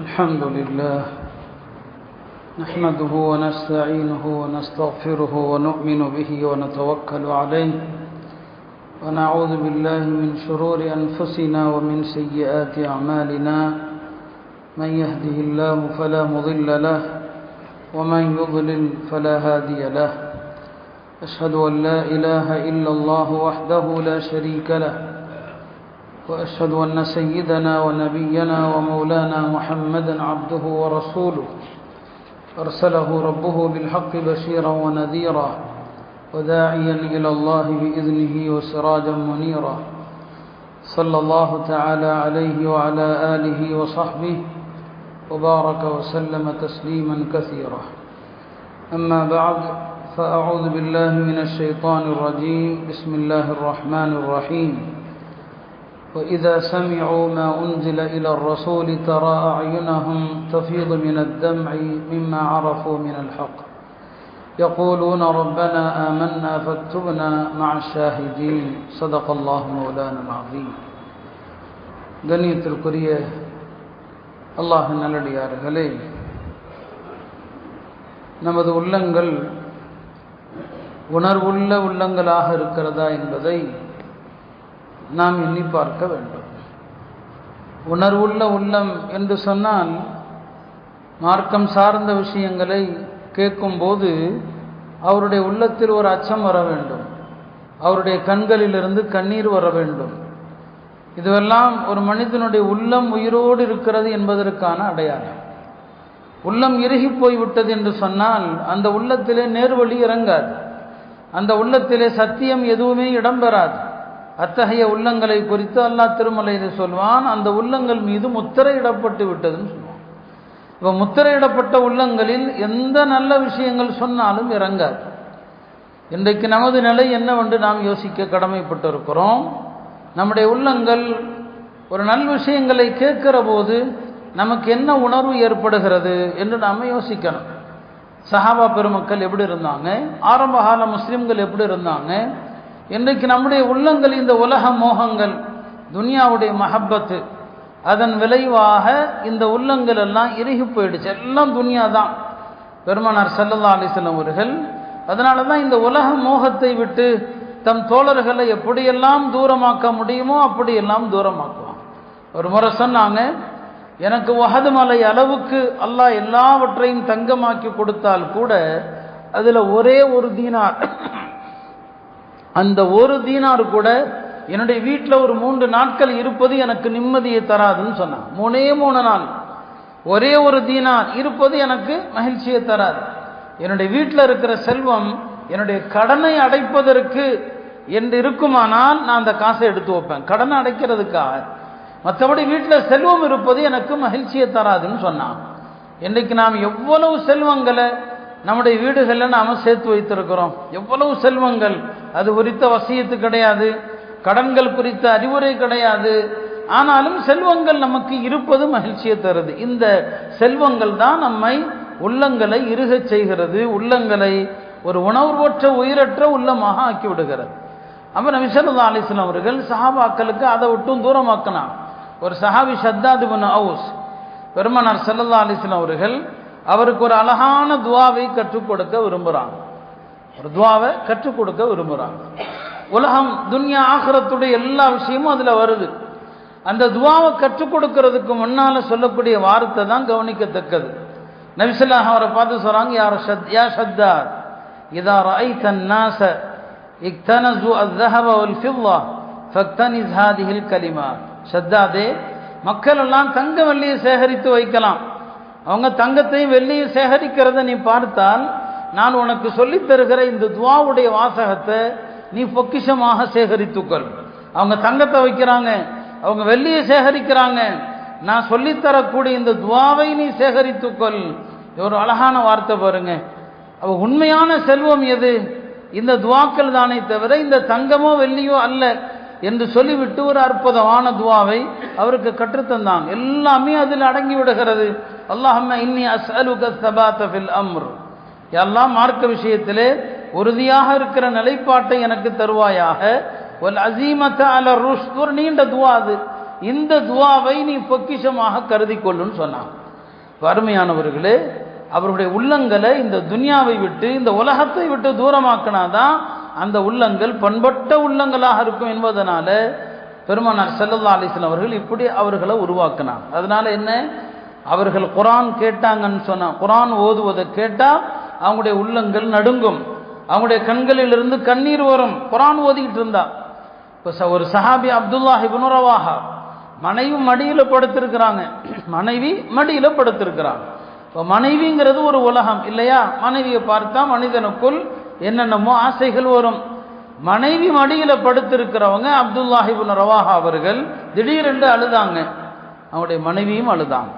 الحمد لله نحمده ونستعينه ونستغفره ونؤمن به ونتوكل عليه ونعوذ بالله من شرور أنفسنا ومن سيئات أعمالنا من يهده الله فلا مضل له ومن يضلل فلا هادي له أشهد أن لا إله إلا الله وحده لا شريك له وأشهد أن سيدنا ونبينا ومولانا محمدا عبده ورسوله أرسله ربه بالحق بشيرا ونذيرا وداعيا إلى الله بإذنه وسراجا منيرا صلى الله تعالى عليه وعلى آله وصحبه وبارك وسلم تسليما كثيرا أما بعد فأعوذ بالله من الشيطان الرجيم بسم الله الرحمن الرحيم وإذا سمعوا ما أنزل إلى الرسول ترى أعينهم تفيض من الدمع مما عرفوا من الحق يقولون ربنا آمنا فاكتبنا مع الشاهدين صدق الله مولانا العظيم. கண்ணியத்திற்குரிய அல்லாஹ்வின் நல்லடியார்களே, நமது உள்ளங்கள் உணர்வுள்ள உள்ளங்களாக இருக்கிறதா என்பதை நாம் எண்ணி பார்க்க வேண்டும். உணர்வுள்ள உள்ளம் என்று சொன்னால் மார்க்கம் சார்ந்த விஷயங்களை கேட்கும்போது அவருடைய உள்ளத்தில் ஒரு அச்சம் வர வேண்டும், அவருடைய கண்களிலிருந்து கண்ணீர் வர வேண்டும். இதுவெல்லாம் ஒரு மனிதனுடைய உள்ளம் உயிரோடு இருக்கிறது என்பதற்கான அடையாளம். உள்ளம் இறுகி போய்விட்டது என்று சொன்னால் அந்த உள்ளத்திலே நேர்வழி இறங்காது, அந்த உள்ளத்திலே சத்தியம் எதுவுமே இடம்பெறாது. அத்தகைய உள்ளங்களை குறித்து அல்லாஹ் திருமலையில் சொல்வான், அந்த உள்ளங்கள் மீது முத்திரையிடப்பட்டு விட்டதுன்னு சொல்லுவான். இப்போ முத்திரையிடப்பட்ட உள்ளங்களில் எந்த நல்ல விஷயங்கள் சொன்னாலும் இறங்காது. இன்றைக்கு நமது நிலை என்னவென்று நாம் யோசிக்க கடமைப்பட்டிருக்கிறோம். நம்முடைய உள்ளங்கள் ஒரு நல் விஷயங்களை கேட்கிற போது நமக்கு என்ன உணர்வு ஏற்படுகிறது என்று நாம் யோசிக்கணும். சஹாபா பெருமக்கள் எப்படி இருந்தாங்க, ஆரம்பகால முஸ்லிம்கள் எப்படி இருந்தாங்க, இன்றைக்கு நம்முடைய உள்ளங்கள் இந்த உலக மோகங்கள், துனியாவுடைய மஹப்பத்து, அதன் விளைவாக இந்த உள்ளங்கள் எல்லாம் இறுகி போயிடுச்சு. எல்லாம் துனியா தான். பெருமானார் ஸல்லல்லாஹு அலைஹி வஸல்லம் அவர்கள் அதனால தான் இந்த உலக மோகத்தை விட்டு தம் தோழர்களை எப்படியெல்லாம் தூரமாக்க முடியுமோ அப்படியெல்லாம் தூரமாக்குவான். ஒரு முறை சொன்னாங்க, எனக்கு உஹது மலை அளவுக்கு அல்லாஹ் எல்லாவற்றையும் தங்கமாக்கி கொடுத்தால் கூட அதில் ஒரே ஒரு தீனார், அந்த ஒரு தீனார் கூட என்னுடைய வீட்டில் ஒரு 3 நாட்கள் இருப்பது எனக்கு நிம்மதியை தராதுன்னு சொன்னான். 3 நாள் ஒரே ஒரு தீனார் இருப்பது எனக்கு மகிழ்ச்சியை தராது. என்னுடைய வீட்டில் இருக்கிற செல்வம் என்னுடைய கடனை அடைப்பதற்கு என்று இருக்குமானால் நான் அந்த காசை எடுத்து வைப்பேன், கடனை அடைக்கிறதுக்காக. மற்றபடி வீட்டில் செல்வம் இருப்பது எனக்கு மகிழ்ச்சியை தராதுன்னு சொன்னான். இன்றைக்கு நாம் எவ்வளவு செல்வங்களை நம்முடைய வீடுகளில் நாம் சேர்த்து வைத்திருக்கிறோம், எவ்வளவு செல்வங்கள். அது குறித்த வசியத்து கிடையாது, கடன்கள் குறித்த அறிவுரை கிடையாது. ஆனாலும் செல்வங்கள் நமக்கு இருப்பது மகிழ்ச்சியை தருது. இந்த செல்வங்கள் தான் நம்மை உள்ளங்களை இறுகச் செய்கிறது, உள்ளங்களை ஒரு உணர்வற்ற உயிரற்ற உள்ளமாக ஆக்கி விடுகிறது. அப்போ நபி ஸல்லல்லாஹு அலைஹி வஸல்லம் அவர்கள் சஹாபாக்களுக்கு அதை விட்டும் தூரமாக்கினான். ஒரு சஹாபி ஷத்தாத் இப்னு அவுஸ், பெருமானார் ஸல்லல்லாஹு அலைஹி வஸல்லம் அவர்கள் அவருக்கு ஒரு அழகான துவாவை கற்றுக் கொடுக்க விரும்புகிறாங்க. ஒரு துவாவை கற்றுக் கொடுக்க விரும்புகிறாங்க. உலகம் துன்யா ஆகிரத்துடைய எல்லா விஷயமும் அதில் வருது. அந்த துவாவை கற்றுக் கொடுக்கறதுக்கு முன்னால் சொல்லக்கூடிய வார்த்தை தான் கவனிக்கத்தக்கது. நபி ஸல்லல்லாஹு அவரை பார்த்து சொல்கிறாங்க, யா ஷத்தாத் இதா ரஅய்த الناس اكتنزوا الذهب والفضة فاكتنز هذه الكلمة. ஷத்தாதே, மக்கள் எல்லாம் தங்க வெள்ளியை சேகரித்து வைக்கலாம், அவங்க தங்கத்தையும் வெள்ளியும் சேகரிக்கிறத நீ பார்த்தால் நான் உனக்கு சொல்லித் தருகிற இந்த துவாவுடைய வாசகத்தை நீ பொக்கிஷமாக சேகரித்துக்கள். அவங்க தங்கத்தை வைக்கிறாங்க, அவங்க வெள்ளியை சேகரிக்கிறாங்க, நான் சொல்லித்தரக்கூடிய இந்த துவாவை நீ சேகரித்துக்கள். ஒரு அழகான வார்த்தை பாருங்க. அவ உண்மையான செல்வம் எது? இந்த துவாக்கள் தானே தவிர இந்த தங்கமோ வெள்ளியோ அல்ல என்று சொல்லிவிட்டு ஒரு அற்புதமான துவாவை அவருக்கு கற்றுத்தந்தாங்க. எல்லாமே அதில் அடங்கி விடுகிறது. அல்லாஹும்ம இன்னி அஸ்அலுக ஸபாத ஃபில் அம்ர், எல்லாம் மார்க்க விஷயத்திலே உறுதியாக இருக்கிற நிலைப்பாட்டை எனக்கு தருவாயாக. வல் அஸீமத அல ருஷ்த், ஒரு நீண்ட துவா அது. இந்த துவாவை நீ பொக்கிஷமாக கருதி கொள்ளுன்னு சொன்னான். அருமையானவர்களே, அவருடைய உள்ளங்களை இந்த துன்யாவை விட்டு இந்த உலகத்தை விட்டு தூரமாக்கினாதான் அந்த உள்ளங்கள் பண்பட்ட உள்ளங்களாக இருக்கும் என்பதனால பெருமானார் ஸல்லல்லாஹு அலைஹி வஸல்லம் அவர்கள் இப்படி அவர்களை உருவாக்கினார். அதனால என்ன, அவர்கள் குர்ஆன் கேட்டாங்கன்னு சொன்னா, குர்ஆன் ஓதுவதை கேட்டால் அவங்களுடைய உள்ளங்கள் நடுங்கும், அவங்களுடைய கண்களிலிருந்து கண்ணீர் வரும். குர்ஆன் ஓதிக்கிட்டு இருந்தா இப்போ ஒரு சஹாபி அப்துல்லாஹ் இப்னு ரவாஹா மனைவி மடியில் படுத்திருக்கிறாங்க, மனைவி மடியில் படுத்திருக்கிறாங்க. இப்போ மனைவிங்கிறது ஒரு உலகம் இல்லையா, மனைவியை பார்த்தா மனிதனுக்குள் என்னென்னமோ ஆசைகள் வரும். மனைவி மடியில் படுத்திருக்கிறவங்க அப்துல்லாஹ் இப்னு ரவாஹா அவர்கள் திடீரென்று அழுதாங்க. அவங்களுடைய மனைவியும் அழுதாங்க.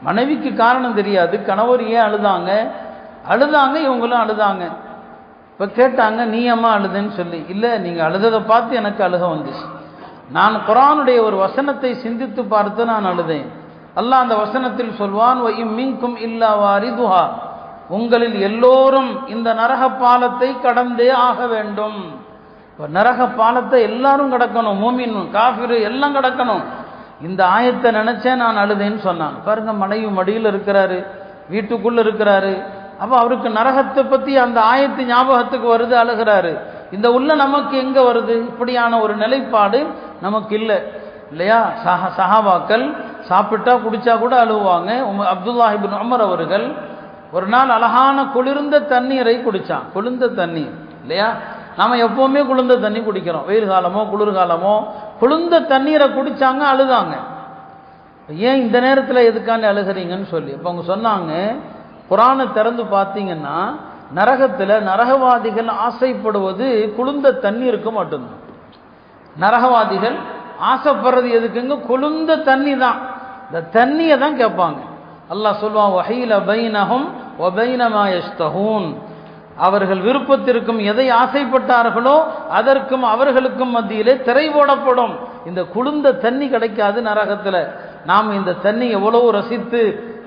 மனைவிக்கு காரணம் தெரியாது, கணவர் ஏன் அழுதாங்க, இவங்களும் அழுதாங்க. இப்போ கேட்டாங்க, நீ அம்மா அழுதுன்னு சொல்லி. இல்லை, நீங்கள் அழுததை பார்த்து எனக்கு அழுக வந்துச்சு. நான் குர்ஆனுடைய ஒரு வசனத்தை சிந்தித்து பார்த்து நான் அழுதேன். அல்லாஹ் அந்த வசனத்தில் சொல்வான், வ இம் மின்கும் இல்லா வாரிதுஹா, உங்களில் எல்லோரும் இந்த நரக பாலத்தை கடந்தே ஆக வேண்டும். நரக பாலத்தை எல்லாரும் கடக்கணும், மூமின் காஃபிர் எல்லாம் கடக்கணும். இந்த ஆயத்தை நினைச்சேன் நான் அழுதேன்னு சொன்னான். பாருங்க, மனைவி மடியில் இருக்கிறாரு, வீட்டுக்குள்ள இருக்கிறாரு. அப்போ அவருக்கு நரகத்தை பற்றி அந்த ஆயத்து ஞாபகத்துக்கு வருது, அழுகிறாரு. இந்த உள்ள நமக்கு எங்க வருது? இப்படியான ஒரு நிலைப்பாடு நமக்கு இல்லை இல்லையா. சஹாபாக்கள் சாப்பிட்டா குடிச்சா கூட அழுவாங்க. அப்துல்லாஹ் இப்னு உமர் அவர்கள் ஒரு நாள் அழகான குளிர்ந்த தண்ணீரை குடிச்சான். குளிர்ந்த தண்ணீர் இல்லையா, நாம எப்பவுமே குளிர்ந்த தண்ணி குடிக்கிறோம், வெயில் காலமோ குளிர்காலமோ. குளிர்ந்த தண்ணீரை குடிச்சாங்க, அழுதாங்க. ஏன் இந்த நேரத்தில் எதுக்காண்டி அழுகிறீங்கன்னு சொல்லி இப்போ அவங்க சொன்னாங்க, குர்ஆனை திறந்து பார்த்தீங்கன்னா நரகத்தில் நரகவாதிகள் ஆசைப்படுவது குளிர்ந்த தண்ணீருக்கு மட்டும்தான். நரகவாதிகள் ஆசைப்படுறது எதுக்குங்க? குளிர்ந்த தண்ணி தான். இந்த தண்ணியை தான் கேட்பாங்க. அல்லாஹ் சொல்வான், வஹீல பைனஹும் வ பைன மா யஷ்தஹூன், அவர்கள் விருப்பத்திற்கும் எதை ஆசைப்பட்டார்களோ அதற்கும் அவர்களுக்கும் மத்தியிலே திரை போடப்படும். இந்த குளிர்ந்த தண்ணி கிடைக்காது நரகத்தில். நாம் இந்த தண்ணி எவ்வளவு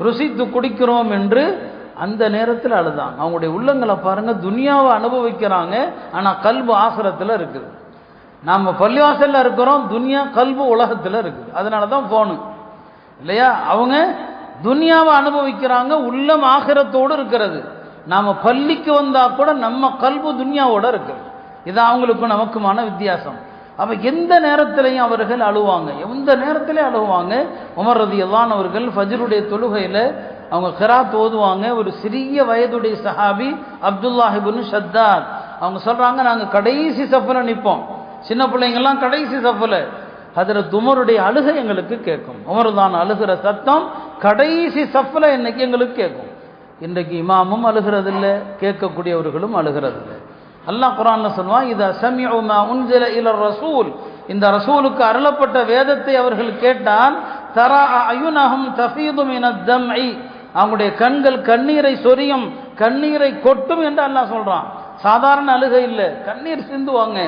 ருசித்து குடிக்கிறோம் என்று அந்த நேரத்தில் அழுதாங்க. அவங்களுடைய உள்ளங்களை பாருங்க, துனியாவை அனுபவிக்கிறாங்க, ஆனால் கல்பு ஆசிரத்தில் இருக்குது. நாம் பள்ளிவாசல்ல இருக்கிறோம், துனியா கல்பு உலகத்தில் இருக்குது. அதனால தான் போகணும் இல்லையா. அவங்க துனியாவை அனுபவிக்கிறாங்க, உள்ளம் ஆகிரத்தோடு இருக்கிறது. நாம் பள்ளிக்கு வந்தால் கூட நம்ம கல்பு துனியாவோட இருக்குது. இது அவங்களுக்கும் நமக்குமான வித்தியாசம். அப்போ எந்த நேரத்திலையும் அவர்கள் அழுவாங்க, எந்த நேரத்திலையும் அழுவாங்க. உமர் ரலியல்லாஹு அன்ஹு அவர்கள் ஃபஜ்ருடைய தொழுகையில் அவங்க கிராத் ஓதுவாங்க. ஒரு சிறிய வயதுடைய சஹாபி அப்துல்லாஹ் இப்னு ஷத்தாத் அவங்க சொல்கிறாங்க, நாங்கள் கடைசி சஃபில் நிற்போம், சின்ன பிள்ளைங்கள்லாம் கடைசி சஃபில். ஹஜ்ரத் உமருடைய அழுகை எங்களுக்கு கேட்கும். உமர் தான் அழுகிற சத்தம் கடைசி சஃபில் இன்னைக்கு எங்களுக்கு கேட்கும். இன்றைக்கு இமாமும் அழுகிறதில்லை, கேட்கக்கூடியவர்களும் அழுகிறதில்லை. அல்லாஹ் குர்ஆன்ல சொல்வான், இதா சமிஉ மா உன்ஸில இலர் ரசூல், இந்த ரசூலுக்கு அருளப்பட்ட வேதத்தை அவர்கள் கேட்டால் தரா அயுனஹும் தஃபீது மினத் தம்இ, அவங்களுடைய கண்கள் கண்ணீரை சொரியும், கண்ணீரை கொட்டும் என்று அல்லாஹ் சொல்றான். சாதாரண அழுகை இல்லை, கண்ணீர் சிந்துவாங்க.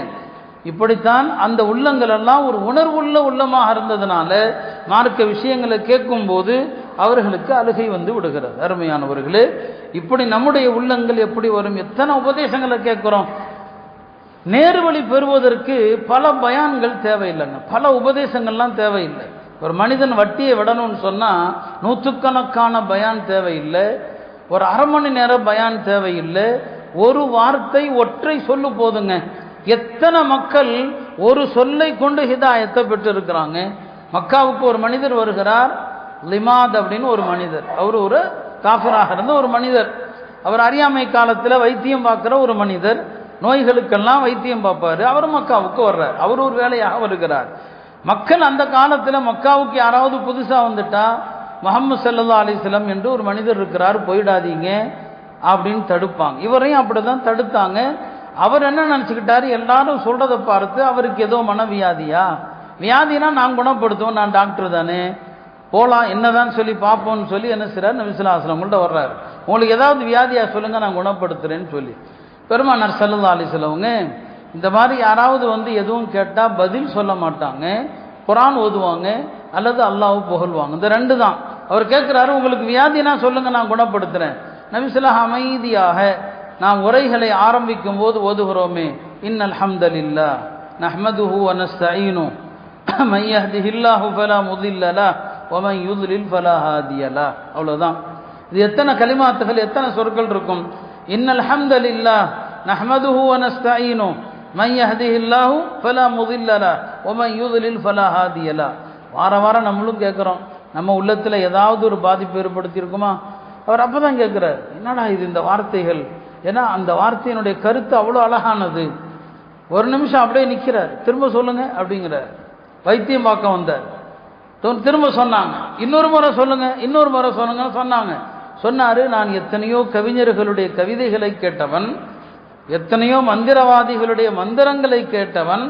இப்படித்தான் அந்த உள்ளங்கள் எல்லாம் ஒரு உணர்வுள்ள உள்ளமாக இருந்ததுனால மார்க்க விஷயங்களை கேட்கும் போது அவர்களுக்கு அழுகை வந்து விடுகிறது. அருமையானவர்களே, இப்படி நம்முடைய உள்ளங்கள் எப்படி வரும்? எத்தனை உபதேசங்களை கேட்கிறோம். நேர்வழி பெறுவதற்கு பல பயான்கள் தேவையில்லைங்க, பல உபதேசங்கள்லாம் தேவையில்லை. ஒரு மனிதன் வட்டியை விடணும்னு சொன்னால் நூற்றுக்கணக்கான பயான் தேவையில்லை, ஒரு அரை மணி நேரம் பயான் தேவையில்லை, ஒரு வார்த்தை ஒற்றை சொல்லு போதுங்க. எத்தனை மக்கள் ஒரு சொல்லை கொண்டு ஹிதாயத்தை பெற்று இருக்கிறாங்க. மக்காவுக்கு ஒரு மனிதர் வருகிறார், லிமாத் அப்படின்னு ஒரு மனிதர். அவர் ஒரு காஃபிராக இருந்த ஒரு மனிதர். அவர் அறியாமை காலத்தில் வைத்தியம் பார்க்குற ஒரு மனிதர், நோய்களுக்கெல்லாம் வைத்தியம் பார்ப்பார். அவர் மக்காவுக்கு வர்றார், அவர் ஒரு வேலையாக வருகிறார். மக்கள் அந்த காலத்தில் மக்காவுக்கு யாராவது புதுசாக வந்துட்டா முஹம்மது ஸல்லல்லாஹு அலைஹி வஸல்லம் என்று ஒரு மனிதர் இருக்கிறார், போயிடாதீங்க அப்படின்னு தடுப்பாங்க. இவரையும் அப்படி தான் தடுத்தாங்க. அவர் என்ன நினச்சிக்கிட்டாரு, எல்லாரும் சொல்கிறத பார்த்து அவருக்கு ஏதோ மனவியாதியா, வியாதினா நான் குணப்படுத்துவோம், நான் டாக்டர் தானே, போகலாம் என்னதான் சொல்லி பார்ப்போம்னு சொல்லி என்ன செய்றார், நபி ஸல்லல்லாஹு அலைஹி வஸல்லம் வர்றாரு. உங்களுக்கு ஏதாவது வியாதியா சொல்லுங்க, நான் குணப்படுத்துறேன்னு சொல்லி. பெருமானார் ஸல்லல்லாஹு அலைஹி வஸல்லம் இந்த மாதிரி யாராவது வந்து எதுவும் கேட்டால் பதில் சொல்ல மாட்டாங்க, குர்ஆன் ஓதுவாங்க அல்லது அல்லாஹ்வை புகழ்வாங்க. இந்த ரெண்டு தான். அவர் கேட்குறாரு, உங்களுக்கு வியாதினா சொல்லுங்க, நான் குணப்படுத்துகிறேன். நபி ஸல்லல்லாஹு அமைதியாக நாம் உரைகளை ஆரம்பிக்கும் போது ஓதுகிறோமே, இன்னல் ஹம்தலில்லாஹ் நஹ்மதுஹு வ நஸ்தஈனு மன் யஹ்திஹில்லாஹு ஃபலா முதில்ல லஹு வ மன் யுத்லில் ஃபலா ஹாதிய லஹு. அவ்வளோதான். இது எத்தனை கலிமாத்துகள், எத்தனை சொற்கள் இருக்கும். இன்னல் ஹம்தலில்லாஹ் நஹ்மதுஹு வ நஸ்தஈனு மன் யஹ்திஹில்லாஹு ஃபலா முதில்ல லஹு வ மன் யுத்லில் ஃபலா ஹாதிய லஹு. வாரம் நம்மளும் கேட்குறோம், நம்ம உள்ளத்தில் ஏதாவது ஒரு பாதிப்பு ஏற்படுத்தியிருக்குமா? அவர் அப்போ தான் கேட்குறார், என்னடா இது இந்த வார்த்தைகள். ஏன்னா அந்த வார்த்தையினுடைய கருத்து அவ்வளோ அழகானது. ஒரு நிமிஷம் அப்படியே நிற்கிறார், திரும்ப சொல்லுங்க அப்படிங்கிறார். வைத்தியம் பார்க்க வந்தார், திரும்ப சொன்னாங்க, இன்னொரு முறை சொல்லுங்க, இன்னொரு முறை சொல்லுங்கன்னு சொன்னாங்க. சொன்னார், நான் எத்தனையோ கவிஞர்களுடைய கவிதைகளை கேட்டவன், எத்தனையோ மந்திரவாதிகளுடைய மந்திரங்களை கேட்டவன்,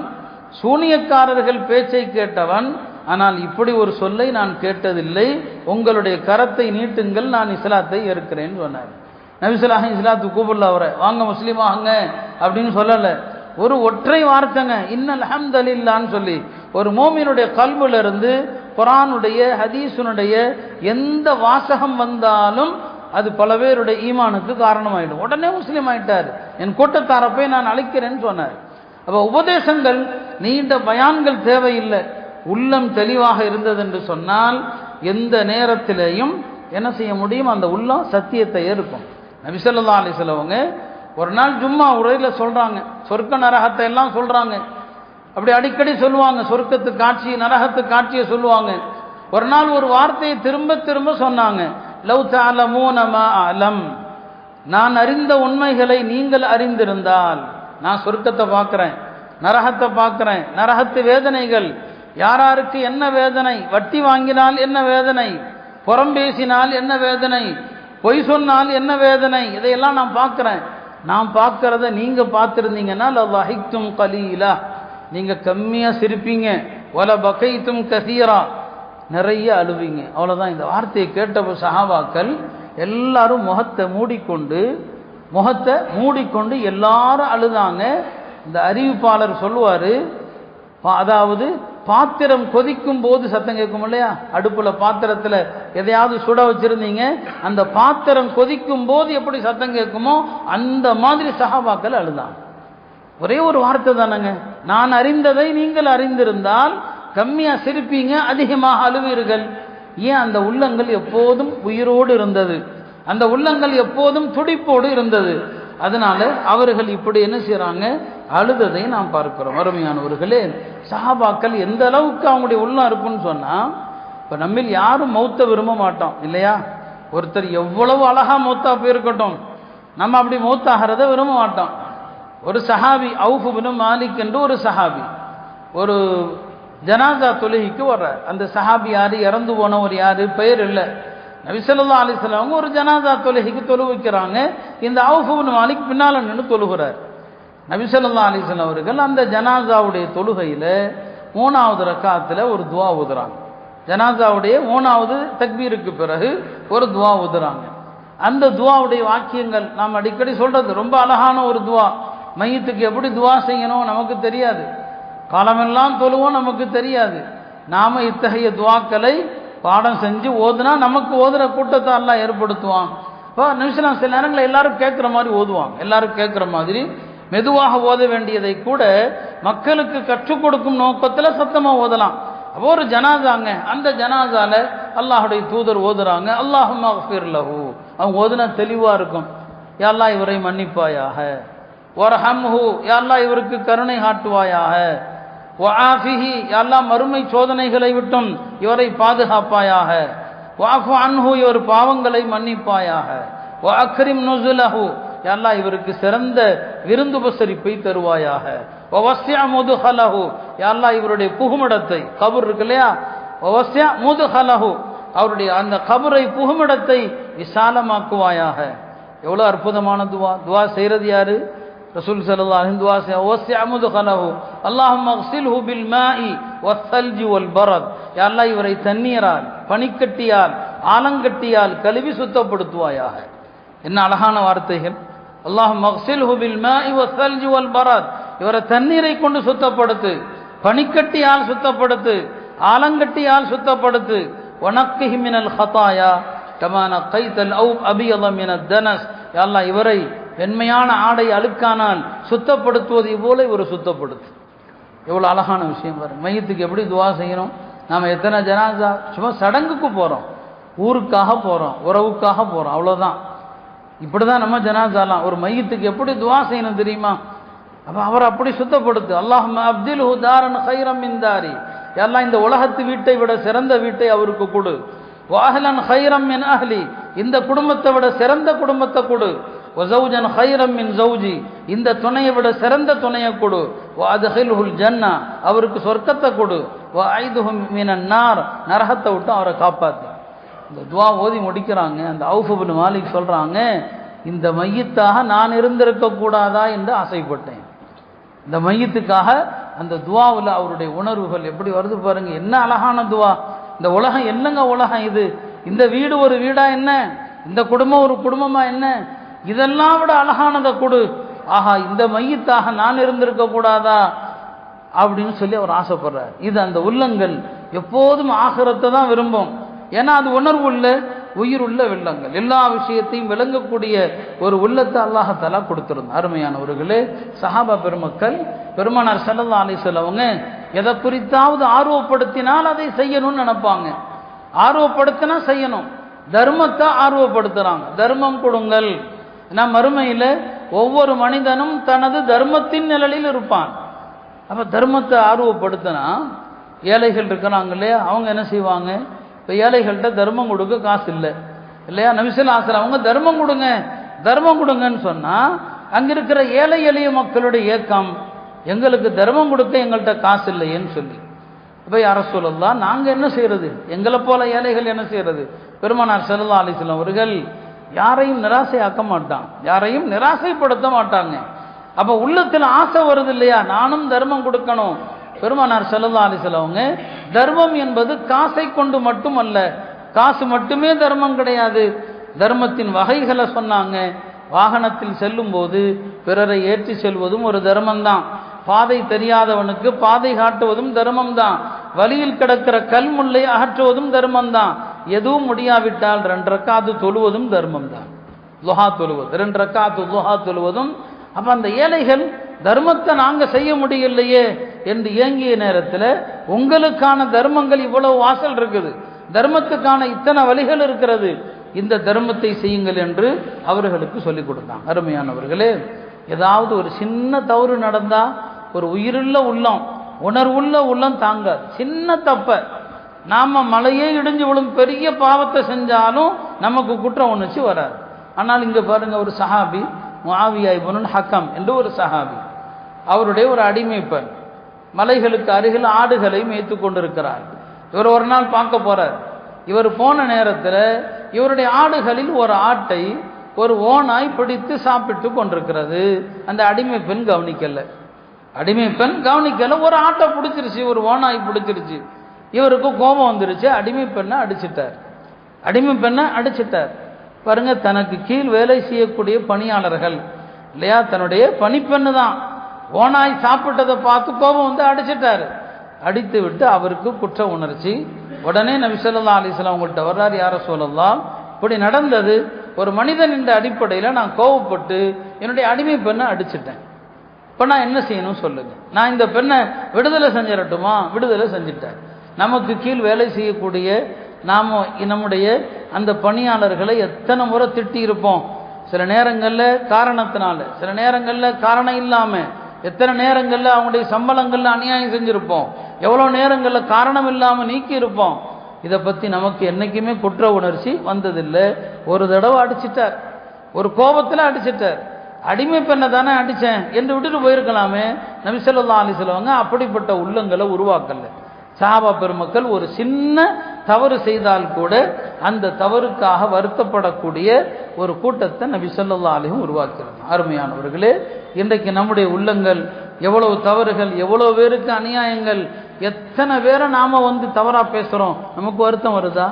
சூனியக்காரர்கள் பேச்சை கேட்டவன், ஆனால் இப்படி ஒரு சொல்லை நான் கேட்டதில்லை. உங்களுடைய கரத்தை நீட்டுங்கள், நான் இஸ்லாத்தை ஏற்கிறேன்னு சொன்னார். நபி ஸல்லல்லாஹு அலைஹி இஸ்லாத்துக்கு கூப்பிடல அவரை, வாங்க முஸ்லீமாங்க அப்படின்னு சொல்லலை. ஒரு ஒற்றை வார்த்தைங்க, இன்னல் ஹம்தலில்லான்னு சொல்லி ஒரு மோமினுடைய கல்புல இருந்து குர்ஆனுடைய ஹதீஸுனுடைய எந்த வாசகம் வந்தாலும் அது பல பேருடைய ஈமானுக்கு காரணமாயிடும். உடனே முஸ்லீம் ஆயிட்டார், என் கூட்டத்தாரப்பை நான் அழைக்கிறேன்னு சொன்னார். அப்போ உபதேசங்கள், நீண்ட பயான்கள் தேவையில்லை. உள்ளம் தெளிவாக இருந்தது என்று சொன்னால் எந்த நேரத்திலேயும் என்ன செய்ய முடியும், அந்த உள்ளம் சத்தியத்தை ஏற்கும். நபி ஸல்லல்லாஹு அலைஹி வஸல்லம் ஒரு நாள் ஜும்மா உரையில் சொல்றாங்க, சொர்க்க நரகத்தை எல்லாம் சொல்றாங்க. அப்படி அடிக்கடி சொல்லுவாங்க, சொர்க்கத்து காட்சி நரகத்து காட்சியை சொல்லுவாங்க. ஒரு நாள் ஒரு வார்த்தையை திரும்ப திரும்ப சொன்னாங்க, லவ் தஅலமூன மா அலம், நான் அறிந்த உண்மைகளை நீங்கள் அறிந்திருந்தால். நான் சொர்க்கத்தை பார்க்குறேன், நரகத்தை பார்க்குறேன், நரகத்து வேதனைகள், யாராருக்கு என்ன வேதனை, வட்டி வாங்கினால் என்ன வேதனை, புறம் பேசினால் என்ன வேதனை, பொய் சொன்னால் என்ன வேதனை, இதையெல்லாம் நான் பார்க்குறேன். நான் பார்க்கறத நீங்க பார்த்துருந்தீங்கன்னா லஹிக்தும் கலீலா, நீங்க கம்மியா சிரிப்பீங்க, வல பகைத்தும் கசீரா, நிறைய அழுவீங்க. அவ்வளோதான். இந்த வார்த்தையை கேட்ட சஹாபாக்கள் எல்லாரும் முகத்தை மூடிக்கொண்டு எல்லாரும் அழுதாங்க. இந்த அறிவிப்பாளர் சொல்லுவார், அதாவது பாத்திரம் கொதிக்கும் போது சத்தம் கேட்கும் இல்லையா, அடுப்புல பாத்திரத்தில் எதையாவது சுட வச்சிருந்தீங்க, அந்த பாத்திரம் கொதிக்கும் போது எப்படி சத்தம் கேட்குமோ அந்த மாதிரி சஹாபாக்கள் அழுதாங்க. ஒரே ஒரு வார்த்தை தானங்க, நான் அறிந்ததை நீங்கள் அறிந்திருந்தால் கம்மியா சிரிப்பீங்க, அதிகமாக அழுவீர்கள். ஏன்? அந்த உள்ளங்கள் எப்போதும் உயிரோடு இருந்தது, அந்த உள்ளங்கள் எப்போதும் துடிப்போடு இருந்தது. அதனால அவர்கள் இப்படி என்ன செய்யறாங்க, அழுததை நாம் பார்க்கிறோம். அருமையானவர்களே, சஹாபாக்கள் எந்த அளவுக்கு அவங்களுடைய உள்ளம் இருக்குன்னு சொன்னா, இப்ப நம்மில் யாரும் மௌத்த விரும்ப மாட்டோம் இல்லையா? ஒருத்தர் எவ்வளவு அழகா மௌத்தா போயிருக்கட்டும், நம்ம அப்படி மௌத்தாகிறத விரும்ப மாட்டோம். ஒரு சஹாபி அவுஃப் பின் மாலிக் என்று ஒரு சஹாபி ஒரு ஜனாசா தொழுகைக்கு வர்றார். அந்த சஹாபி யாரு, இறந்து போனவர் யாரு, பெயர் இல்லை. நபி ஸல்லல்லாஹு அலைஹி வஸல்லம் ஒரு ஜனாசா தொழுகைக்கு தொழுவிக்கிறாங்க. இந்த அவுஃப் பின் மாலிக் பின்னால நின்று தொழுகிறார். நபி ஸல்லல்லாஹு அலைஹி வஸல்லம் அவர்கள் அந்த ஜனாசாவுடைய தொழுகையில 3வது ரக்காத்துல ஒரு துவா ஓதுறாங்க. ஜனாசாவுடைய 3வது தக்பீருக்கு பிறகு ஒரு துவா ஓதுறாங்க. அந்த துவாவுடைய வாக்கியங்கள் நாம் அடிக்கடி சொல்றது, ரொம்ப அழகான ஒரு துவா. மையத்துக்கு எப்படி துவா செய்யணும் நமக்கு தெரியாது, காலமெல்லாம் தொழுவோம் நமக்கு தெரியாது. நாம இத்தகைய துவாக்களை பாடம் செஞ்சு ஓதுனா நமக்கு ஓதுற கூட்டத்தை எல்லாம் ஏற்படுத்துவான். இப்போ நிமிஷம் சில நேரங்களில் எல்லாரும் கேட்குற மாதிரி ஓதுவாங்க, எல்லாரும் கேட்குற மாதிரி மெதுவாக ஓத வேண்டியதை கூட மக்களுக்கு கற்றுக் கொடுக்கும் நோக்கத்தில் சத்தமாக ஓதலாம். அப்போ ஒரு ஜனாசாங்க, அந்த ஜனாசால அல்லாஹுடைய தூதர் ஓதுறாங்க, அல்லாஹும்ம அஃபிர் லஹு, அவங்க ஓதுனா தெளிவாக இருக்கும். யா அல்லாஹ் இவரை மன்னிப்பாயாக, வர்ஹம்ஹு, யா அல்லாஹ் இவருக்கு கருணை காட்டுவாயாக, வஆஃபிஹி, யா அல்லாஹ் மறுமை சோதனைகளை விட்டும் இவரை பாதுகாப்பாயாக, வஅஃபு அன்ஹு, இவர் பாவங்களை மன்னிப்பாயாக, வஅக்ரிம் நுஸுலஹு, யா அல்லாஹ் இவருக்கு சிறந்த விருந்துபசரிப்பை தருவாயாக, வவஸ்ஸிஅ முதுஹலஹு, யா அல்லாஹ் இவருடைய புகுமிடத்தை, கபர் இருக்கு இல்லையா, வவஸ்ஸிஅ முதுஹலஹு, அவருடைய அந்த கபரை புகுமிடத்தை விசாலமாக்குவாயாக. எவ்வளோ அற்புதமான துவா. துவா செய்கிறது யாரு? ரசூல் ஸல்லல்லாஹு அலைஹி துவா செய்ய, வஸ்ஸிஅ முதுஹலஹு அல்லாஹும்ம அக்ஸில்ஹு பில் மாஇ வஸ்ஸல்ஜி வல் பரத், யா அல்லாஹ் இவரை தண்ணீரால், பனிக்கட்டியால், ஆலங்கட்டியால் கழுவி சுத்தப்படுத்துவாயாக. என்ன அழகான வார்த்தைகள். அல்லாஹும்ம அக்ஸில்ஹு பில் மாஇ வஸ்ஸல்ஜி வல் பரத், இவரை தண்ணீரை கொண்டு சுத்தப்படுத்து, பனிக்கட்டியால் சுத்தப்படுத்து, ஆலங்கட்டியால் சுத்தப்படுத்து. வனக்கிஹி மினல் ஹதாயா கமா நக்கைதல் அபியத மினத் தனஸ், யா அல்லாஹ் இவரை வெண்மையான ஆடை அழுக்கானால் சுத்தப்படுத்துவது போல இவரை சுத்தப்படுத்து. எவ்வளோ அழகான விஷயம் பாருங்க. மையத்துக்கு எப்படி துவா செய்யணும். நாம் எத்தனை ஜனாசா சும்மா சடங்குக்கு போகிறோம், ஊருக்காக போகிறோம், உறவுக்காக போகிறோம், அவ்வளோதான். இப்படி தான் நம்ம ஜனாசாலாம். ஒரு மையத்துக்கு எப்படி துவா செய்யணும் தெரியுமா? அப்போ அவர் அப்படி சுத்தப்படுத்து. அல்லாஹும்ம அப்தில்ஹு தாரன் கைரம் மின் தாரி, எல்லாம் இந்த உலகத்து வீட்டை விட சிறந்த வீட்டை அவருக்கு கொடு. வாஹலன் கைரம் மின் அஹ்லி, இந்த குடும்பத்தை விட சிறந்த குடும்பத்தை கொடு. வஸௌஜன் கைரம் மின் ஜௌஜி, இந்த துணையை விட சிறந்த துணையை கொடு. வஅத்ஹில்ஹுல் ஜன்னா, அவருக்கு சொர்க்கத்தை கொடு. வஅய்துஹு மினன் நார், நரகத்தை விட்டு அவரை காப்பாத்து. இந்த துவா ஓதி முடிக்கிறாங்க. அந்த அவுஃப் இப்னு மாலிக் சொல்றாங்க, இந்த மையத்தாக நான் இருந்திருக்க கூடாதா என்று ஆசைப்பட்டேன். இந்த மையத்துக்காக அந்த துவாவில் அவருடைய உணர்வுகள் எப்படி வருது பாருங்க. என்ன அழகான துவா. இந்த உலகம் என்னங்க உலகம் இது? இந்த வீடு ஒரு வீடா என்ன? இந்த குடும்பம் ஒரு குடும்பமா என்ன? இதெல்லாம் விட அழகானதை கொடு. ஆஹா, இந்த மையத்தாக நான் இருந்திருக்க கூடாதா அப்படின்னு சொல்லி அவர் ஆசைப்படுறார். இது அந்த உள்ளங்கள் எப்போதும் ஆகிரத்தை தான் விரும்பும். ஏன்னா அது உணர்வு உள்ள உயிர் உள்ள வெள்ளங்கள், எல்லா விஷயத்தையும் விளங்கக்கூடிய ஒரு உள்ளத்தை அல்லாஹ் தஆலா கொடுத்திருந்தார். அருமையானவர்களே, சஹாபா பெருமக்கள், பெருமானார் ஸல்லல்லாஹு அலைஹி வஸல்லம் அவங்க எதை குறித்தாவது ஆர்வப்படுத்தினால் அதை செய்யணும்னு நினைப்பாங்க. ஆர்வப்படுத்தினா செய்யணும். தர்மத்தை ஆர்வப்படுத்துறாங்க, தர்மம் கொடுங்கள். நான் மறுமையில் ஒவ்வொரு மனிதனும் தனது தர்மத்தின் நிழலில் இருப்பான். அப்போ தர்மத்தை ஆர்வப்படுத்தினா ஏழைகள் இருக்கிறாங்க இல்லையா, அவங்க என்ன செய்வாங்க? இப்போ ஏழைகள்கிட்ட தர்மம் கொடுக்க காசு இல்லை இல்லையா, நபி ஸல்லல்லாஹு அலைஹி வஸல்லம் அவங்க தர்மம் கொடுங்க தர்மம் கொடுங்கன்னு சொன்னால் அங்கே இருக்கிற ஏழை எளிய மக்களுடைய ஏக்கம், எங்களுக்கு தர்மம் கொடுக்க எங்கள்கிட்ட காசு இல்லையேன்னு சொல்லி. இப்போ யா ரசூலல்லாஹ், நாங்கள் என்ன செய்யறது? எங்களை போல ஏழைகள் என்ன செய்யறது? பெருமானார் ஸல்லல்லாஹு அலைஹி வஸல்லம் அவர்கள் யாரையும் நிராசையாக்க மாட்டான், யாரையும் நிராசைப்படுத்த மாட்டாங்க. அப்போ உள்ளத்தில் ஆசை வருது இல்லையா, நானும் தர்மம் கொடுக்கணும். பெருமானார் ஸல்லல்லாஹு அலைஹி வஸல்லம் அவங்க தர்மம் என்பது காசை கொண்டு மட்டும் அல்ல, காசு மட்டுமே தர்மம் கிடையாது. தர்மத்தின் வகைகளை சொன்னாங்க. வாகனத்தில் செல்லும் போது பிறரை ஏற்றி செல்வதும் ஒரு தர்மம்தான். பாதை தெரியாதவனுக்கு பாதை காட்டுவதும் தர்மம்தான். வழியில் கிடக்கிற கல்முல்லை அகற்றுவதும் தர்மம்தான். எதுவும் முடியாவிட்டால் 2 ரக்காத்து தொழுவதும் தர்மம் தான். லுஹா தொழுவது, 2 ரக்காத்து லுஹா தொழுவதும். அப்போ அந்த ஏழைகள் தர்மத்தை நாங்கள் செய்ய முடியலையே என்று ஏங்கிய நேரத்தில், உங்களுக்கான தர்மங்கள் இவ்வளவு வாசல் இருக்குது, தர்மத்துக்கான இத்தனை வழிகள் இருக்கிறது, இந்த தர்மத்தை செய்யுங்கள் என்று அவர்களுக்கு சொல்லிக் கொடுத்தாங்க. அருமையானவர்களே, ஏதாவது ஒரு சின்ன தவறு நடந்தால் ஒரு உயிருள்ள உள்ளம், உணர்வுள்ள உள்ளம் தாங்காது. சின்ன தப்ப நாம் மலையே இடிஞ்சு விழும் பெரிய பாவத்தை செஞ்சாலும் நமக்கு குற்ற உணர்ச்சி வராது. ஆனால் இங்கே பாருங்க, ஒரு சஹாபி முஆவியா இப்னுல் ஹக்கம் என்று ஒரு சஹாபி, அவருடைய ஒரு அடிமை பெண் மலைகளுக்கு அருகில் ஆடுகளை மேய்த்து கொண்டிருக்கிறார். இவர் ஒரு நாள் பார்க்க போறார். இவர் போன நேரத்தில் இவருடைய ஆடுகளில் ஒரு ஆட்டை ஒரு ஓனாய் பிடித்து சாப்பிட்டு கொண்டிருக்கிறது. அந்த அடிமை பெண் கவனிக்கல. ஒரு ஆட்டை பிடிச்சிருச்சு, ஒரு ஓனாய் பிடிச்சிருச்சு. இவருக்கு கோபம் வந்துருச்சு. அடிமை பெண்ணை அடிச்சிட்டார். பாருங்க, தனக்கு கீழ் வேலை செய்யக்கூடிய பணியாளர்கள் இல்லையா, தன்னுடைய பணிப்பெண்ணு தான், ஓனாய் சாப்பிட்டதை பார்த்து கோபம் வந்து அடிச்சிட்டாரு. அடித்து விட்டு அவருக்கு குற்ற உணர்ச்சி. உடனே நபி ஸல்லல்லாஹு அலைஹி வஸல்லம் அவங்கள்ட்ட வர்றார். யா ரசூலல்லாஹ், இப்படி நடந்தது, ஒரு மனிதன் என்ற அடிப்படையில் நான் கோபப்பட்டு என்னுடைய அடிமை பெண்ணை அடிச்சிட்டேன். இப்போ நான் என்ன செய்யணும் சொல்லுங்க. நான் இந்த பெண்ணை விடுதலை செஞ்சிடட்டுமா? விடுதலை செஞ்சிட்டேன். நமக்கு கீழ் வேலை செய்யக்கூடிய நாம் நம்முடைய அந்த பணியாளர்களை எத்தனை முறை திட்டி இருப்போம். சில நேரங்களில் காரணத்தினால, சில நேரங்களில் காரணம் இல்லாமல், எத்தனை நேரங்களில் அவங்களுடைய சம்பளங்களில் அநியாயம் செஞ்சுருப்போம், எவ்வளோ நேரங்களில் காரணம் இல்லாமல் நீக்கி இருப்போம். இதை பற்றி நமக்கு என்றைக்குமே குற்ற உணர்ச்சி வந்ததில்லை. ஒரு தடவை அடிச்சிட்டார், ஒரு கோபத்தில் அடிச்சிட்டார். அடிமை பெண்ணை தானே அடித்தேன் என்று விட்டுட்டு போயிருக்கலாமே. நபி ஸல்லல்லாஹு அலைஹி வஸல்லம் அப்படிப்பட்ட உள்ளங்களை உருவாக்கல. சஹாபா பெருமக்கள் ஒரு சின்ன தவறு செய்தால் கூட அந்த தவறுக்காக வருத்தப்படக்கூடிய ஒரு கூட்டத்தை நபி ஸல்லல்லாஹு அலைஹி வஸல்லம் உருவாக்குறாங்க. அருமையானவர்களே, இன்றைக்கு நம்முடைய உள்ளங்கள் எவ்வளவு தவறுகள், எவ்வளவு பேருக்கு அநியாயங்கள், எத்தனை பேரை நாம் வந்து தவறாக பேசுகிறோம். நமக்கு வருத்தம் வருதா?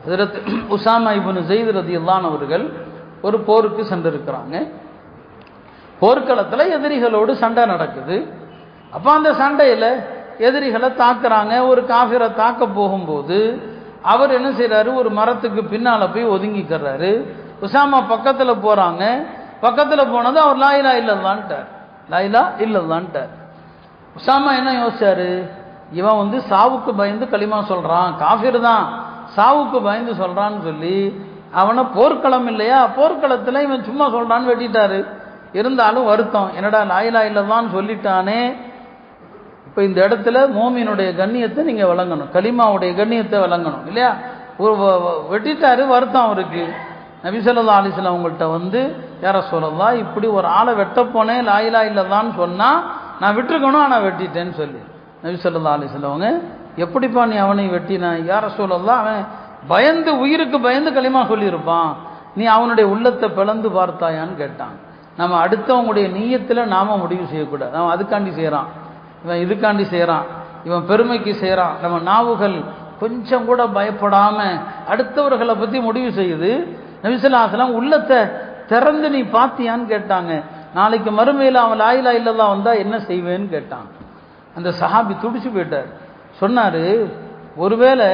ஹஜ்ரத் உஸாமா இப்னு ஸைத் ரலியல்லாஹு அன்ஹு அவர்கள் ஒரு போருக்கு சென்றிருக்கிறாங்க. போர்க்களத்தில் எதிரிகளோடு சண்டை நடக்குது. அப்போ அந்த சண்டையில் எதிரிகளை தாக்குறாங்க. ஒரு காஃபிரை தாக்க போகும்போது அவர் என்ன செய்கிறாரு, ஒரு மரத்துக்கு பின்னால் போய் ஒதுங்கிக்கிறாரு. உஸாமா பக்கத்தில் போகிறாங்க. பக்கத்தில் போனது அவர் லா இலாஹ இல்லல்லாஹ்ன்ட்டார். உஸாமா என்ன யோசிச்சாரு, இவன் வந்து சாவுக்கு பயந்து களிமா சொல்கிறான், காஃபிர் தான், சாவுக்கு பயந்து சொல்றான்னு சொல்லி அவனை போர்க்களம் இல்லையா, போர்க்களத்தில் இவன் சும்மா சொல்றான்னு வெட்டிட்டாரு. இருந்தாலும் வருத்தம், என்னடா லாயிலா இல்லதான்னு சொல்லிட்டானே. இப்போ இந்த இடத்துல மோமினுடைய கண்ணியத்தை நீங்கள் விளங்கணும், கலிமாவுடைய கண்ணியத்தை விளங்கணும் இல்லையா. வெட்டிட்டாரு, வருத்தம் அவருக்கு. நபி ஸல்லல்லாஹு அலைஹி வஸல்லம் அவங்கள்ட்ட வந்து, யா ரசூலல்லாஹ், இப்படி ஒரு ஆளை வெட்ட போனேன், லாயிலா இல்லதான்னு சொன்னால் நான் விட்டுருக்கணும், ஆனால் வெட்டிட்டேன்னு சொல்லி நபி ஸல்லல்லாஹு அலைஹி வஸல்லம் அவங்க, எப்படிப்பா நீ அவனை வெட்டின? யா ரசூலல்லாஹ், அவன் பயந்து, உயிருக்கு பயந்து களிமா சொல்லியிருப்பான், நீ அவனுடைய உள்ளத்தை பிளந்து பார்த்தாயான்னு கேட்டான். நம்ம அடுத்தவங்களுடைய நீயத்தில் நாம் முடிவு செய்யக்கூடாது. அவன் அதுக்காண்டி செய்கிறான், இவன் இதுக்காண்டி செய்கிறான், இவன் பெருமைக்கு செய்கிறான். நம்ம நாவுகள் கொஞ்சம் கூட பயப்படாமல் அடுத்தவர்களை பற்றி முடிவு செய்யுது. நபி ஸல்லல்லாஹு அலைஹி வஸல்லம் உள்ளத்தை திறந்து நீ பார்த்தியான்னு கேட்டாங்க. நாளைக்கு மறுமையில் அவன் லா இலாஹா இல்லல்லாஹ் வந்தால் என்ன செய்வேன்னு கேட்டான். அந்த சஹாபி துடிச்சு போயிட்டார். சொன்னார், ஒருவேளை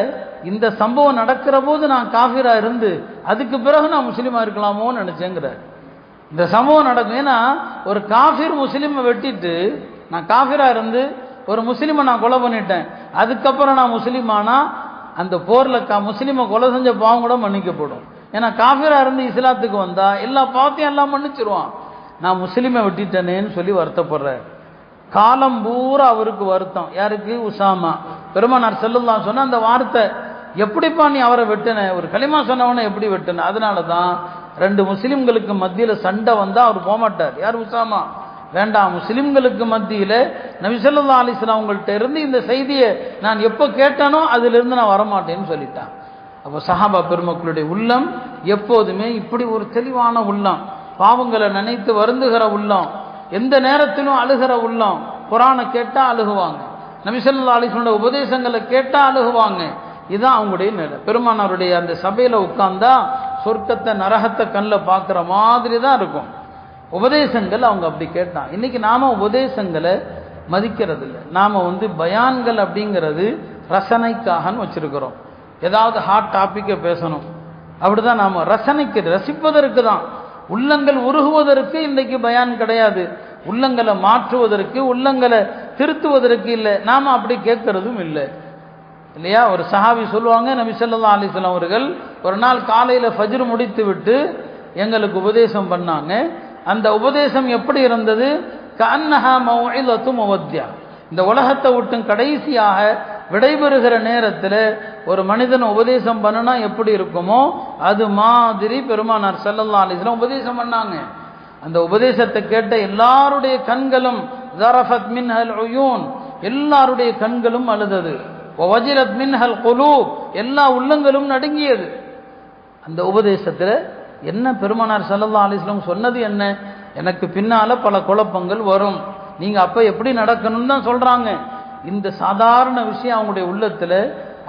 இந்த சம்பவம் நடக்கிற போது நான் காஃபிரா இருந்து அதுக்கு பிறகு நான் முஸ்லீமாக இருக்கலாமோன்னு நினச்சேங்கிறார். இந்த சம்பவம் நடக்கும். ஏன்னா ஒரு காஃபிர் முஸ்லீமை வெட்டிட்டு, நான் காஃபிரா இருந்து ஒரு முஸ்லீமை நான் கொலை பண்ணிட்டேன், அதுக்கப்புறம் நான் முஸ்லீமானா அந்த போரில் முஸ்லீமை கொலை செஞ்ச பாவம் கூட மன்னிக்கப்படும். ஏன்னா காஃபிரா இருந்து இஸ்லாத்துக்கு வந்தா எல்லா பாவத்தையும் எல்லாம் மன்னிச்சிருவான். நான் முஸ்லீமை வெட்டிட்டேனேன்னு சொல்லி வருத்தப்படுறார். காலம் பூரா அவருக்கு வருத்தம். யாருக்கு? உசாமா. பெருமானார் ஸல்லல்லாஹு சொன்ன அந்த வார்த்தை, எப்படிப்பா நீ அவரை வெட்டின, ஒரு களிமா சொன்னவனை எப்படி வெட்டின? அதனால தான் 2 முஸ்லிம்களுக்கு மத்தியில் சண்டை வந்தால் அவர் போகமாட்டார். யார்? உசாமா. வேண்டாம், முஸ்லிம்களுக்கு மத்தியில் நபி ஸல்லல்லாஹு அலைஹி வஸல்லம் அவங்கள்ட்ட இருந்து இந்த செய்தியை நான் எப்போ கேட்டானோ அதிலிருந்து நான் வரமாட்டேன்னு சொல்லிட்டான். அப்போ சஹாபா பெருமக்களுடைய உள்ளம் எப்போதுமே இப்படி ஒரு தெளிவான உள்ளம், பாவங்களை நினைத்து வருந்துகிற உள்ளம், எந்த நேரத்திலும் அழுகிற உள்ளம். குர்ஆனை கேட்டால் அழுகுவாங்க, நபி ஸல்லல்லாஹு அலைஹி வஸல்லம் உபதேசங்களை கேட்டால் அழுகுவாங்க. இதுதான் அவங்களுடைய நிலை. பெருமானாருடைய அந்த சபையில் உட்கார்ந்தா சொர்க்கத்தை நரகத்தை கண்ணில் பார்க்குற மாதிரி தான் இருக்கும். உபதேசங்கள் அவங்க அப்படி கேட்டான். இன்னைக்கு நாம உபதேசங்களை மதிக்கிறது இல்லை. நாம் பயான்கள் அப்படிங்கிறது ரசனைக்காகன்னு வச்சிருக்கிறோம். ஏதாவது ஹாட் டாப்பிக்கை பேசணும், அப்படிதான் நாம் ரசனைக்கு, ரசிப்பதற்கு தான். உள்ளங்கள் உருகுவதற்கு இன்னைக்கு பயான் கிடையாது, உள்ளங்களை மாற்றுவதற்கு, உள்ளங்களை திருத்துவதற்கு இல்லை. நாம் அப்படி கேட்கறதும் இல்லை இல்லையா. ஒரு சஹாபி சொல்லுவாங்க, நபி ஸல்லல்லாஹு அலைஹி வஸல்லம் அவர்கள் ஒரு நாள் காலையில் ஃபஜ்ர் முடித்து விட்டு எங்களுக்கு உபதேசம் பண்ணாங்க. அந்த உபதேசம் எப்படி இருந்தது? கஅன்னஹா மௌஇலத்து முவத்தியா. இந்த உலகத்தை விட்டு கடைசியாக விடைபெறுகிற நேரத்தில் ஒரு மனிதன் உபதேசம் பண்ணனா எப்படி இருக்குமோ அது மாதிரி பெருமானார் ஸல்லல்லாஹு அலைஹி வஸல்லம் உபதேசம் பண்ணாங்க. அந்த உபதேசத்தை கேட்ட எல்லாருடைய கண்களும் ஸரஃபத் மின்ஹல் உயூன், எல்லாருடைய கண்களும் அழுதது. வஜிலத் மின்ஹல் குலூப், எல்லா உள்ளங்களும் நடுங்கியது. அந்த உபதேசத்தில் என்ன பெருமானார் ஸல்லல்லாஹு அலைஹி வஸல்லம் சொன்னது என்ன? எனக்கு பின்னால பல குழப்பங்கள் வரும், நீங்க அப்ப எப்படி நடக்கணும்னு தான் சொல்றாங்க. இந்த சாதாரண விஷயம் அவங்களுடைய உள்ளத்துல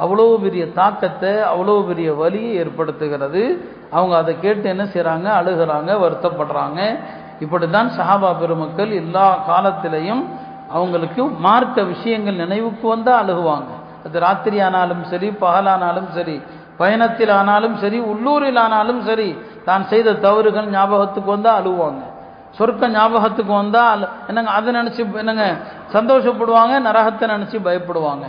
அவ்வளோ பெரிய தாக்கத்தை, அவ்வளோ பெரிய வலியை ஏற்படுத்துகிறது. அவங்க அதை கேட்டு என்ன செய்றாங்க? அழுகிறாங்க, வருத்தப்படுறாங்க. இப்படித்தான் சஹாபா பெருமக்கள் எல்லா காலத்திலையும் அவங்களுக்கு மார்க்க விஷயங்கள் நினைவுக்கு வந்தால் அழுகுவாங்க. அது ராத்திரி ஆனாலும் சரி, பகலானாலும் சரி, பயணத்தில் ஆனாலும் சரி, உள்ளூரில் ஆனாலும் சரி, தான் செய்த தவறுகள் ஞாபகத்துக்கு வந்தால் அழுவாங்க. சொர்க்க ஞாபகத்துக்கு வந்தால் என்னங்க அதை நினச்சி என்னங்க சந்தோஷப்படுவாங்க, நரகத்தை நினச்சி பயப்படுவாங்க.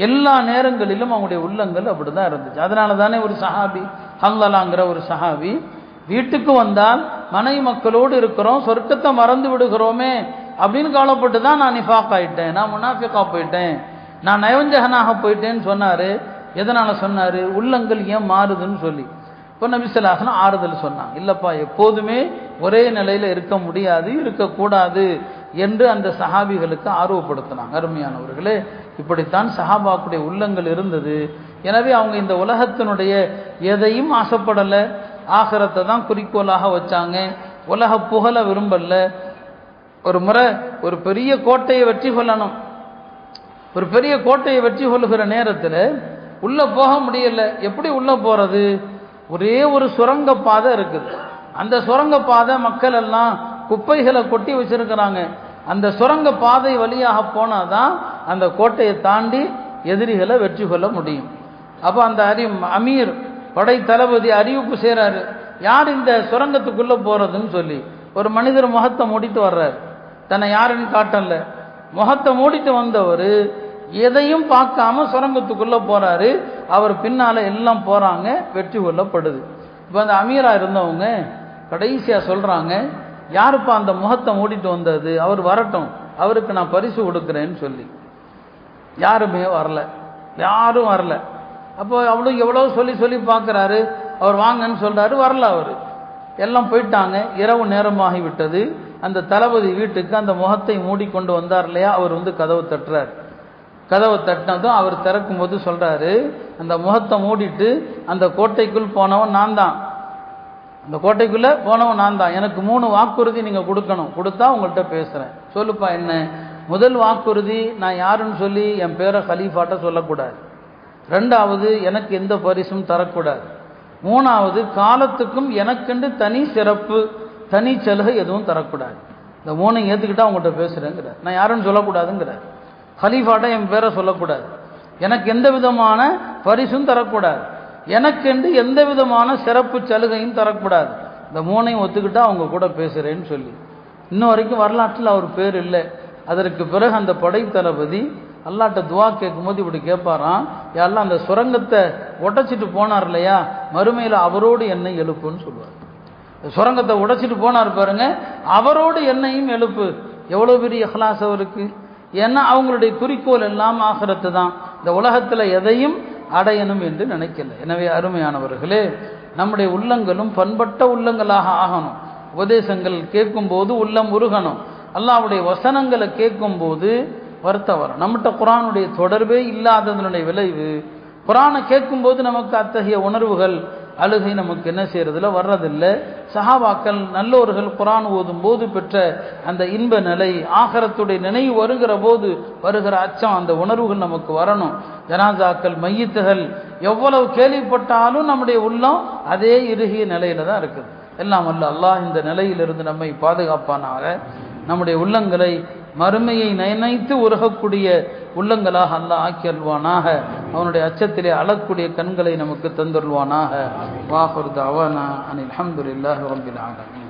எல்லா நேரங்களிலும் அவங்களுடைய உள்ளங்கள் அப்படி தான் இருந்துச்சு. அதனால தானே ஒரு சஹாபி, ஹன்லலாங்கிற ஒரு சஹாபி, வீட்டுக்கு வந்தால் மனைவி மக்களோடு இருக்கிறோம், சொர்க்கத்தை மறந்து விடுகிறோமே அப்படின்னு கவலைப்பட்டு தான் நான் நிஃபாக் ஆயிட்டேன், நான் முனாஃபிகா போயிட்டேன், நான் நயவஞ்சகனாக போயிட்டேன்னு சொன்னார். எதனால் சொன்னார்? உள்ளங்கள் ஏன் மாறுதுன்னு சொல்லி. இப்போ நபி ஸல்லல்லாஹு அலைஹி வஸல்லம் ஆறுதல் சொன்னாங்க, இல்லைப்பா எப்போதுமே ஒரே நிலையில் இருக்க முடியாது, இருக்கக்கூடாது என்று அந்த சஹாபிகளுக்கு ஆர்வப்படுத்தினாங்க. அருமையானவர்களே, இப்படித்தான் சஹாபாக்குடைய உள்ளங்கள் இருந்தது. எனவே அவங்க இந்த உலகத்தினுடைய எதையும் ஆசைப்படலை, ஆகிரத்தை தான் குறிக்கோளாக வச்சாங்க, உலக புகழ விரும்பல. ஒரு முறை ஒரு பெரிய கோட்டையை வெற்றி கொள்ளணும், ஒரு பெரிய கோட்டையை வெற்றி கொள்ளுகிற நேரத்தில் உள்ளே போக முடியல. எப்படி உள்ளே போகிறது? ஒரே ஒரு சுரங்க பாதை இருக்குது. அந்த சுரங்க பாதை மக்கள் எல்லாம் குப்பைகளை கொட்டி வச்சிருக்கிறாங்க. அந்த சுரங்க பாதை வழியாக போனால் தான் அந்த கோட்டையை தாண்டி எதிரிகளை வெற்றி கொள்ள முடியும். அப்போ அந்த அமீர் படை தளபதி அறிவிப்பு செய்கிறாரு, யார் இந்த சுரங்கத்துக்குள்ளே போகிறதுன்னு சொல்லி. ஒரு மனிதர் முகத்தை மூடிட்டு வர்றார், தன்னை யாருன்னு காட்டல. முகத்தை மூடிட்டு வந்தவர் எதையும் பார்க்காம சுரங்கத்துக்குள்ள போறாரு. அவர் பின்னால எல்லாம் போறாங்க, வெற்றி கொள்ளப்படுது. இப்போ அந்த அமீரா இருந்தவங்க கடைசியா சொல்றாங்க, யாருப்பா அந்த முகத்தை மூடிட்டு வந்தது, அவர் வரட்டும், அவருக்கு நான் பரிசு கொடுக்குறேன்னு சொல்லி. யாருமே வரல, யாரும் வரல. அப்போ அவளும் எவ்வளோ சொல்லி சொல்லி பார்க்குறாரு, அவர் வாங்கன்னு சொல்றாரு, வரல. அவர் எல்லாம் போயிட்டாங்க. இரவு நேரமாகி விட்டது. அந்த தளபதி வீட்டுக்கு அந்த முகத்தை மூடி கொண்டு வந்தார் இல்லையா, அவர் கதவை தட்டுறார். கதவை தட்டினதும் அவர் திறக்கும் போது சொல்றாரு, அந்த முகத்தை மூடிட்டு அந்த கோட்டைக்குள் போனவன் நான் தான், அந்த கோட்டைக்குள்ள போனவன் நான் தான். எனக்கு 3 வாக்குறுதி நீங்க கொடுக்கணும், கொடுத்தா உங்கள்கிட்ட பேசுறேன். சொல்லுப்பா என்ன? முதல் வாக்குறுதி, நான் யாருன்னு சொல்லி என் பேரை கலீஃபாட்ட சொல்லக்கூடாது. 2வது, எனக்கு எந்த பரிசும் தரக்கூடாது. 3வது, காலத்துக்கும் எனக்கென்று தனி சிறப்பு தனி சலுகை எதுவும் தரக்கூடாது. இந்த 3ஐயும் ஏற்றுக்கிட்டா உங்கள்கிட்ட பேசுகிறேங்கிறார். நான் யாருன்னு சொல்லக்கூடாதுங்கிறார். கலீஃபாட்ட என் பேரை சொல்லக்கூடாது, எனக்கு எந்த விதமான பரிசும் தரக்கூடாது, எனக்கென்று எந்த விதமான சிறப்பு சலுகையும் தரக்கூடாது. இந்த 3ஐயும் ஒத்துக்கிட்டா அவங்க கூட பேசுகிறேன்னு சொல்லி. இன்னும் வரைக்கும் வரலாற்றில் அவர் பேர் இல்லை. அதற்கு பிறகு அந்த படை தளபதி அல்லாட்ட துவா கேட்கும்போது இப்படி கேட்பாராம், யாரெல்லாம் அந்த சுரங்கத்தை உடைச்சிட்டு போனார் இல்லையா, மறுமையில் அவரோடு என்னை எழுப்புன்னு சொல்லுவார். சுரங்கத்தை உடைச்சிட்டு போனார் பாருங்க, அவரோடு என்னையும் எழுப்பு. எவ்வளோ பெரிய இஹ்லாஸ் அவருக்கு! ஏன்னா அவங்களுடைய குறிக்கோள் எல்லாம் ஆகிரத்து தான், இந்த உலகத்தில் எதையும் அடையணும் என்று நினைக்கல. எனவே அருமையானவர்களே, நம்முடைய உள்ளங்களும் பண்பட்ட உள்ளங்களாக ஆகணும். உபதேசங்கள் கேட்கும்போது உள்ளம் உருகணும். அல்லாஹ்வுடைய வசனங்களை கேட்கும்போது வருத்தம் வரும். நம்மகிட்ட குர்ஆனுடைய தொடர்பே இல்லாததனுடைய விளைவு, குர்ஆனை கேட்கும்போது நமக்கு அத்தகைய உணர்வுகள், அழுகை நமக்கு என்ன செய்யறதில்ல, வர்றதில்லை. சஹாபாக்கள் நல்லோர்கள் குர்ஆன் ஓதும் போது பெற்ற அந்த இன்ப நிலை, ஆகிரத்துடைய நினைவு வருகிற போது வருகிற அச்சம், அந்த உணர்வுகள் நமக்கு வரணும். ஜனாசாக்கள், மையத்துகள் எவ்வளவு கேள்விப்பட்டாலும் நம்முடைய உள்ளம் அதே இறுகிய நிலையில தான் இருக்குது. எல்லாம் அல்ல அல்லாஹ் இந்த நிலையிலிருந்து நம்மை பாதுகாப்பானாக. நம்முடைய உள்ளங்களை மறுமையை நினைத்து உருகக்கூடிய உள்ளங்களாக அல்லாஹ் ஆக்கி அல்வானாக. அவனுடைய அச்சத்திலே அழக்கூடிய கண்களை நமக்கு தந்தருள்வானாக. வாஹிரு தஅவானா அனில் ஹம்துலில்லாஹி ரப்பில் ஆலமீன்.